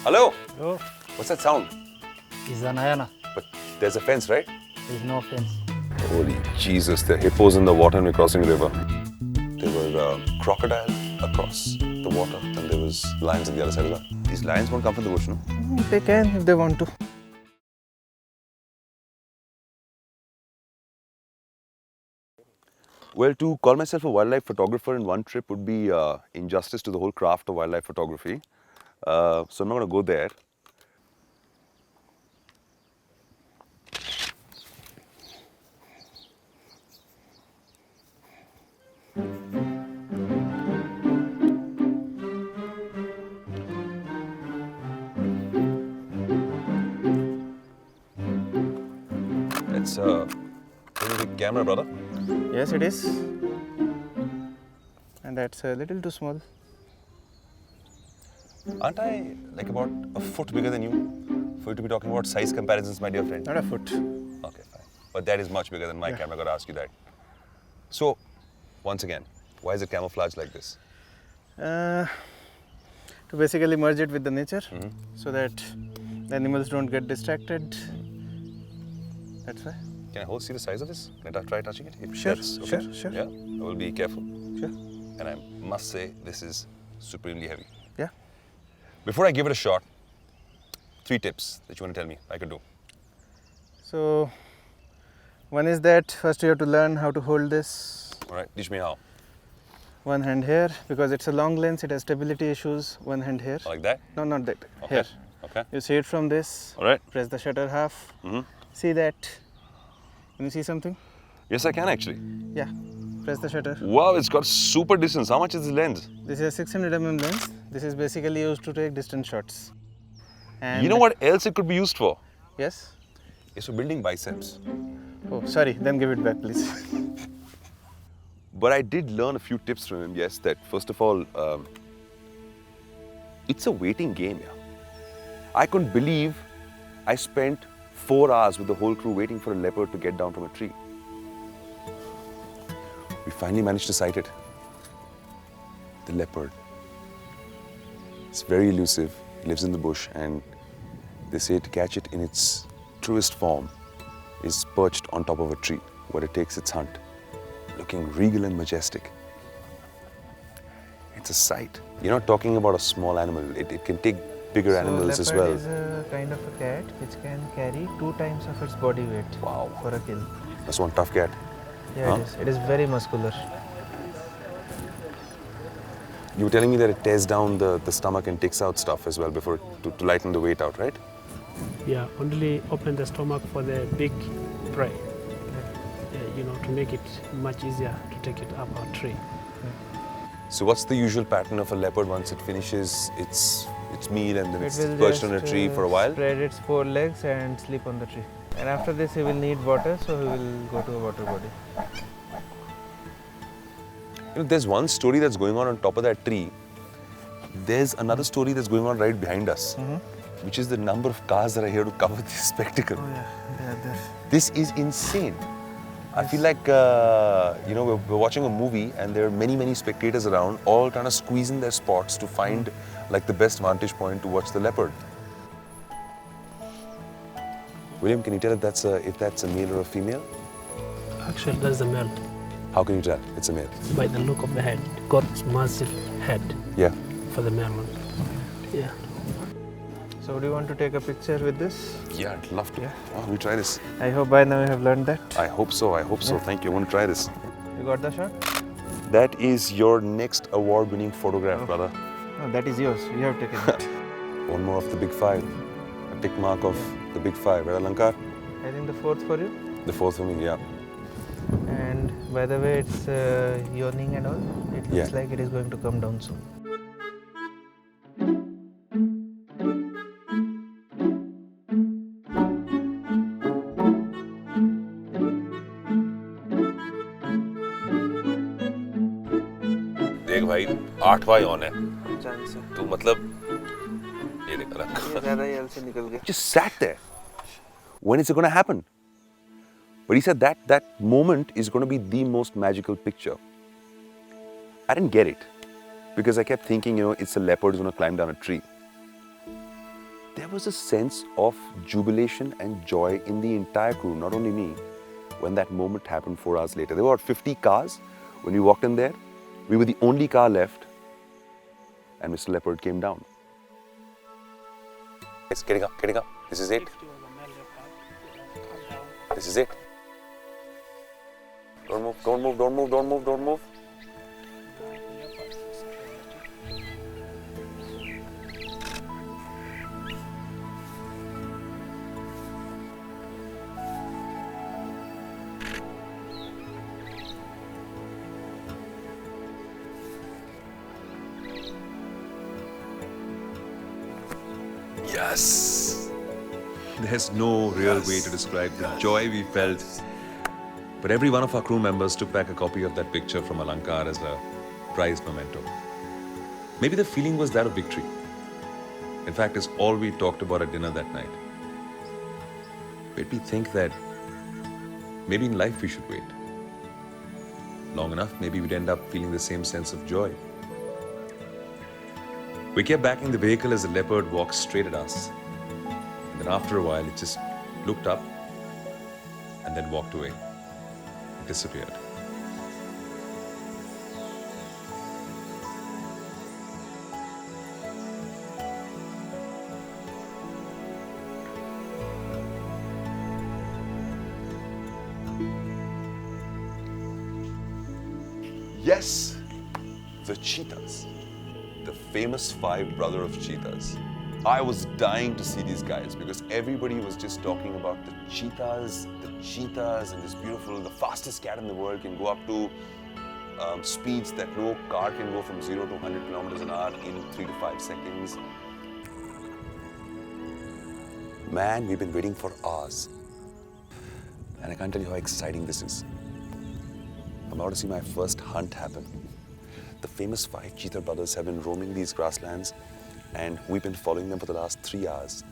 Hello? Oh, What's that sound? is Anayana. But there's a fence, right? There's no fence. Holy Jesus, there are hippos in the water and we're crossing the river. There were crocodiles across the water and there was lions on the other side as well. These lions won't come from the bush, no? They can if they want to. Well, to call myself a wildlife photographer in one trip would be injustice to the whole craft of wildlife photography. So I'm not going to go there. It's a pretty big camera, brother. Yes, it is. And that's a little too small. Aren't I like about a foot bigger than you for you to be talking about size comparisons, my dear friend? Not a foot. Okay, fine. But that is much bigger than my camera. I got to ask you that. So, once again, why is it camouflaged like this? To basically merge it with the nature so that the animals don't get distracted. That's why. Can I see the size of this? Can I try touching it? If Sure, that's okay? sure. Yeah, I will be careful. Sure. And I must say, this is supremely heavy. Yeah. Before I give it a shot, 3 tips that you want to tell me I could do. So, one is that first you have to learn how to hold this. All right, teach me how. One hand here, because it's a long lens, it has stability issues. One hand here. Like that? No, not that. Okay. Here. Okay. You see it from this. All right. Press the shutter half. Mm-hmm. See that? Can you see something? Yes, I can actually. Yeah. Press the shutter. Wow, it's got super distance. How much is this lens? This is a 600 mm lens. This is basically used to take distant shots. And You know what else it could be used for? Yes. It's for building biceps. Oh, sorry. Then give it back, please. But I did learn a few tips from him, yes, that first of all, it's a waiting game, yeah. I couldn't believe I spent 4 hours with the whole crew waiting for a leopard to get down from a tree. We finally managed to sight it. The leopard. It's very elusive, it lives in the bush, and they say to catch it in its truest form is perched on top of a tree where it takes its hunt, looking regal and majestic. It's a sight. You're not talking about a small animal, it can take bigger animals as well. Leopard is a kind of a cat which can carry 2 times of its body weight Wow. for a kill. That's one tough cat. Yeah, Huh? it is. It is very muscular. You were telling me that it tears down the stomach and takes out stuff as well before to lighten the weight out, right? Yeah, only open the stomach for the big prey. To make it much easier to take it up a tree. So what's the usual pattern of a leopard once it finishes its meal and then It it's will perched on a just, tree for a while? spread its 4 legs and sleep on the tree. And after this, he will need water, so he will go to a water body. There's one story that's going on top of that tree. There's another story that's going on right behind us, which is the number of cars that are here to cover this spectacle. Oh yeah, they are there. This is insane. I feel like, we're watching a movie and there are many, many spectators around, all trying to squeeze in their spots to find like the best vantage point to watch the leopard. William, can you tell if that's a male or a female? Actually, that's the male. How can you tell it's a male? By the look of the head, got massive head Yeah. for the male one. Yeah. So do you want to take a picture with this? Yeah, I'd love to. Yeah. Oh, we try this. I hope by now you have learned that. I hope so. Yeah. Thank you. I want to try this. You got the shot? That is your next award-winning photograph, brother. No, that is yours. You have taken it. One more of the big 5. A tick mark of the big 5. Right, Alankar? I think the 4th for you. The 4th for me, yeah. And by the way, it's yawning and all. It looks like it is going to come down soon. देख भाई 8वां on है chance है। तो मतलब ये देख ये ज़्यादा ही हल से निकल गया। just sat there. When is it going to happen? But he said that moment is going to be the most magical picture. I didn't get it because I kept thinking, it's a leopard who's going to climb down a tree. was a sense of jubilation and joy in the entire crew, not only me, when that moment happened 4 hours later. There were about 50 cars. When we walked in there, we were the only car left, and Mr. Leopard came down. It's getting up. This is it. This is it. Don't move. Yes! There's no real way to describe the joy we felt. But every one of our crew members took back a copy of that picture from Alankar as a prized memento. Maybe the feeling was that of victory. In fact, it's all we talked about at dinner that night. Made me think that maybe in life we should wait. Long enough, maybe we'd end up feeling the same sense of joy. We kept backing the vehicle as the leopard walked straight at us. And then after a while, it just looked up and then walked away. It disappeared. Yes, the cheetahs. The famous 5 brother of cheetahs. I was dying to see these guys because everybody was just talking about the cheetahs, and this beautiful, the fastest cat in the world can go up to speeds that no car can go from 0 to 100 kilometers an hour in 3 to 5 seconds. Man, we've been waiting for hours. And I can't tell you how exciting this is. I'm about to see my first hunt happen. The famous 5 cheetah brothers have been roaming these grasslands, and we've been following them for the last 3 hours.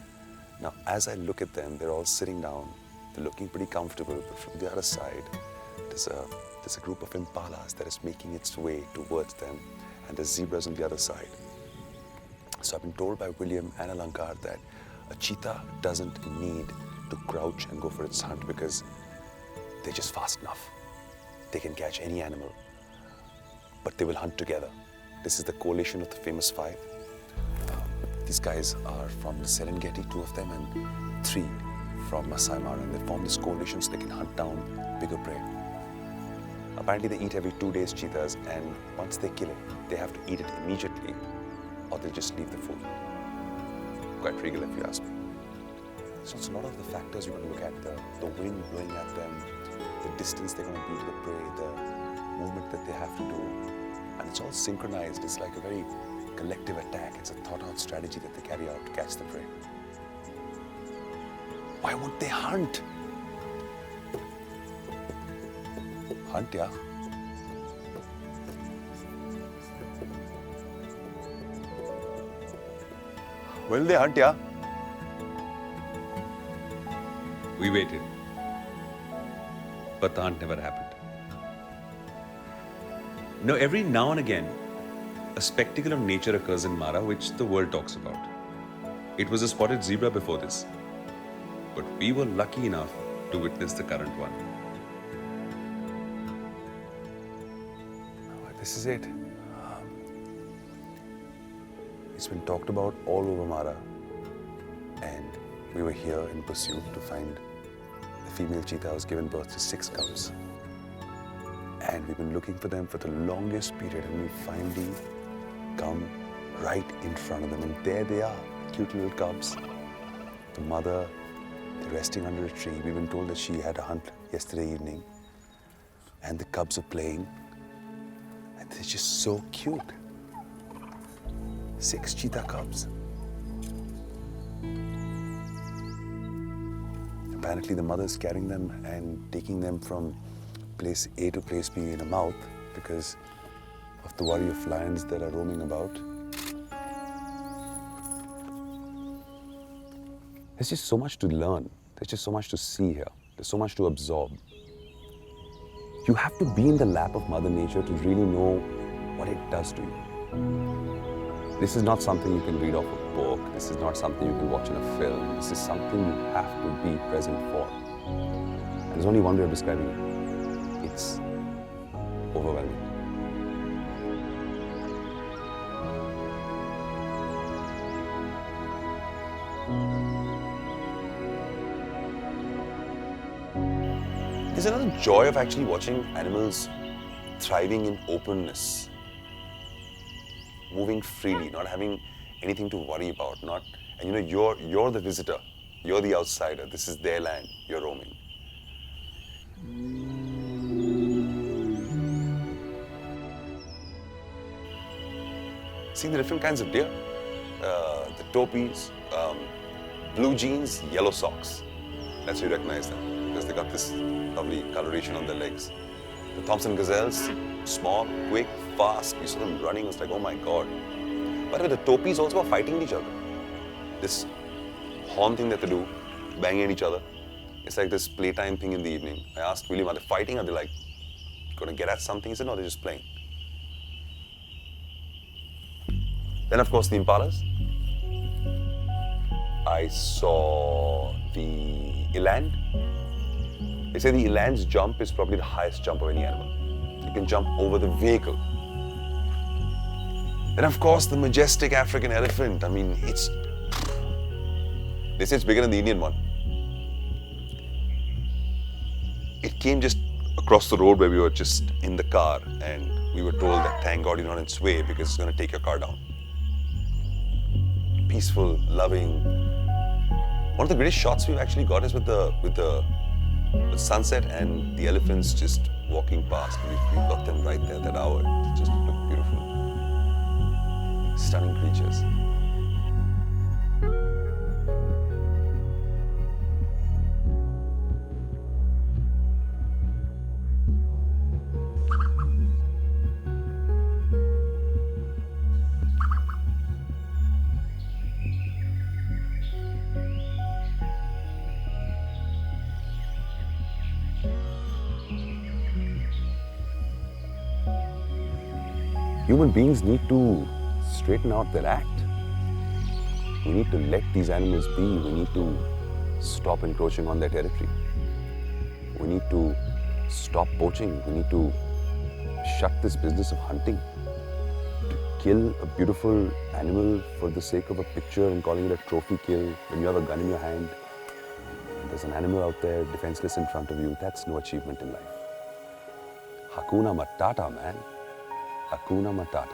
Now, as I look at them, they're all sitting down. They're looking pretty comfortable, but from the other side, there's a group of impalas that is making its way towards them, and there's zebras on the other side. So I've been told by William and Alankar that a cheetah doesn't need to crouch and go for its hunt because they're just fast enough. They can catch any animal, but they will hunt together. This is the coalition of the famous 5. These guys are from the Serengeti, 2 of them, and 3 from Masai Mara, and they form this coalition so they can hunt down bigger prey. Apparently they eat every 2 days cheetahs, and once they kill it, they have to eat it immediately, or they'll just leave the food. Quite regal if you ask me. So it's a lot of the factors you're going to look at, the wind blowing at them, the distance they're going to be to the prey, the movement that they have to do, and it's all synchronized. It's like a very collective attack. It's a thought-out strategy that they carry out to catch the prey. Why won't they hunt? Hunt, yeah. Will they hunt, yeah? We waited, but the hunt never happened. Now, every now and again, a spectacle of nature occurs in Mara which the world talks about. It was a spotted zebra before this, but we were lucky enough to witness the current one. This is it. It's been talked about all over Mara, and we were here in pursuit to find the female cheetah who's given birth to 6 cubs. And we've been looking for them for the longest period, and we finally come right in front of them, and there they are, cute little cubs. The mother, they're resting under a tree. We've been told that she had a hunt yesterday evening, and the cubs are playing, and they're just so cute. 6 cheetah cubs. Apparently the mother's carrying them and taking them from place A to place B in a mouth because of the worry of lions that are roaming about. There's just so much to learn. There's just so much to see here. There's so much to absorb. You have to be in the lap of Mother Nature to really know what it does to you. This is not something you can read off a book. This is not something you can watch in a film. This is something you have to be present for. And there's only one way of describing it. It's overwhelming. There's another joy of actually watching animals thriving in openness, moving freely, not having anything to worry about. And you're the visitor, you're the outsider. This is their land. You're roaming. Seeing the different kinds of deer, the topies, blue jeans, yellow socks. That's how you recognize them, because they got this lovely coloration on their legs. The Thompson gazelles, small, quick, fast. You saw them running. It's like, oh my God. By the way, the topis also are fighting each other. This horn thing that they do, banging at each other. It's like this playtime thing in the evening. I asked William, are they fighting? Are they like going to get at something? He said, no, they're just playing. Then, of course, the impalas. I saw the eland. They say the eland's jump is probably the highest jump of any animal. It can jump over the vehicle. Then, of course, the majestic African elephant. I mean, they say it's bigger than the Indian one. It came just across the road where we were just in the car, and we were told that thank God you're not in its way because it's going to take your car down. Peaceful, loving. One of the greatest shots we've actually got is with the sunset and the elephants just walking past. We've got them right there that hour. It just look beautiful. Stunning creatures. Human beings need to straighten out their act. We need to let these animals be. We need to stop encroaching on their territory. We need to stop poaching. We need to shut this business of hunting. To kill a beautiful animal for the sake of a picture and calling it a trophy kill when you have a gun in your hand, and there's an animal out there defenseless in front of you, that's no achievement in life. Hakuna Matata, man. Hakuna Matata.